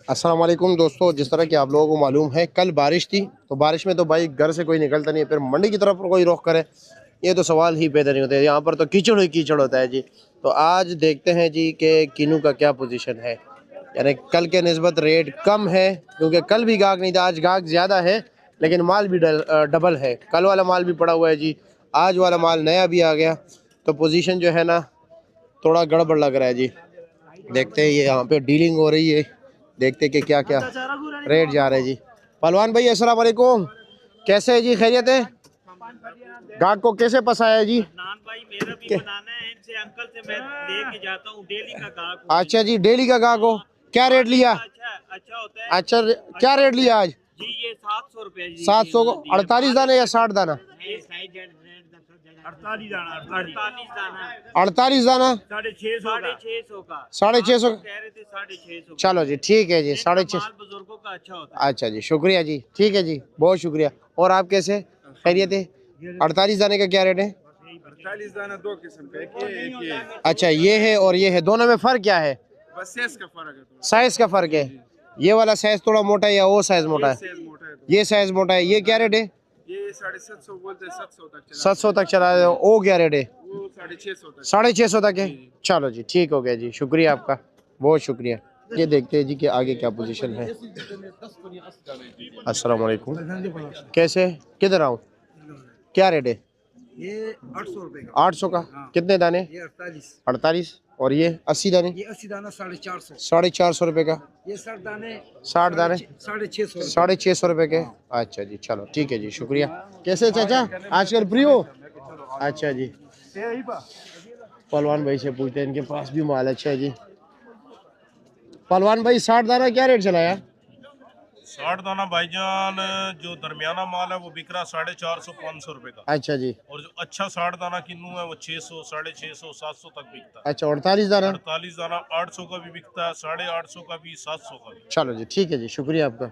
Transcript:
अस्सलाम वालेकुम दोस्तों, जिस तरह कि आप लोगों को मालूम है कल बारिश थी, तो बारिश में तो भाई घर से कोई निकलता नहीं है, फिर मंडी की तरफ कोई रुख करे ये तो सवाल ही पैदा नहीं होता है। यहाँ पर तो कीचड़ ही कीचड़ होता है जी। तो आज देखते हैं जी कि किनू का क्या पोजीशन है। यानी कल के निस्बत रेट कम है, क्योंकि कल भी गाहक नहीं था, आज गाहक ज़्यादा है लेकिन माल भी डबल है। कल वाला माल भी पड़ा हुआ है जी, आज वाला माल नया भी आ गया, तो पोजीशन जो है ना थोड़ा गड़बड़ लग रहा है जी। देखते हैं ये यहाँ पे डीलिंग हो रही है, देखते कि क्या क्या रेट जा रहे हैं जी। पहलवान भाई अस्सलाम वालेकुम, कैसे है जी, खैरियत है? गाहक को कैसे पसाया जी? भाई मेरा भी बनाना है, इनसे अंकल से मैं लेके जाता हूँ, डेली का गाहक हूँ। अच्छा जी, डेली का गाहक हो। क्या रेट लिया? अच्छा होता है। अच्छा, क्या रेट लिया आज? जी ये 700 रुपए। 700 को 48 दाना या 60 दाना? 48 दाना। 48 दाना 650 का। 650। कह रहे थे 650। चलो जी ठीक है जी, 650। बुजुर्गों का अच्छा होता है। अच्छा जी, शुक्रिया जी, ठीक है जी, बहुत शुक्रिया। और आप कैसे, खैरियत है? 48 दाने का क्या रेट है? 48 दाना दो किस्म का, एक ये है। अच्छा, ये है और ये है, दोनों में फ़र्क क्या है? बस साइज का फर्क है, तो साइज़ का फ़र्क है। ये वाला साइज़ थोड़ा मोटा है या वो साइज़ मोटा है? साइज मोटा है, तो ये साइज़ मोटा है। ये क्या रेट है? ये 750 बोलते हैं, 700 तक चला। 700 तक चला है। वो क्या रेट है? वो 650 तक। 650 तक है। चलो जी ठीक हो गया जी, शुक्रिया आपका, बहुत शुक्रिया। ये देखते हैं जी कि आगे क्या पोजीशन है। अस्सलाम वालेकुम, कैसे, किधर आऊँ, क्या रेट है? ये 800 रुपए का। 800 का। कितने दाने? ये 48। 48। और ये 80 दाने? ये 80 दाना 450। 450 रुपए का। ये 60 दाने 60 दाने 650। 650 रुपए के। अच्छा जी, चलो ठीक है जी, शुक्रिया। कैसे चाचा, आजकल फ्री हो? अच्छा जी, पहलवान भाई से पूछते हैं, इनके पास भी माल अच्छा है जी। पहलवान भाई 60 दाना क्या रेट चला यार? 60 दाना भाईजान, जो दरमियाना माल है वो बिक रहा 450 500 रुपए का। अच्छा जी। और जो अच्छा 60 दाना किन्नू है वो 600 650 700 तक बिकता है। अच्छा, 48 दाना? 48 दाना 800 का भी बिकता है, 850 का भी, 700 का भी। चलो जी ठीक है जी, शुक्रिया आपका।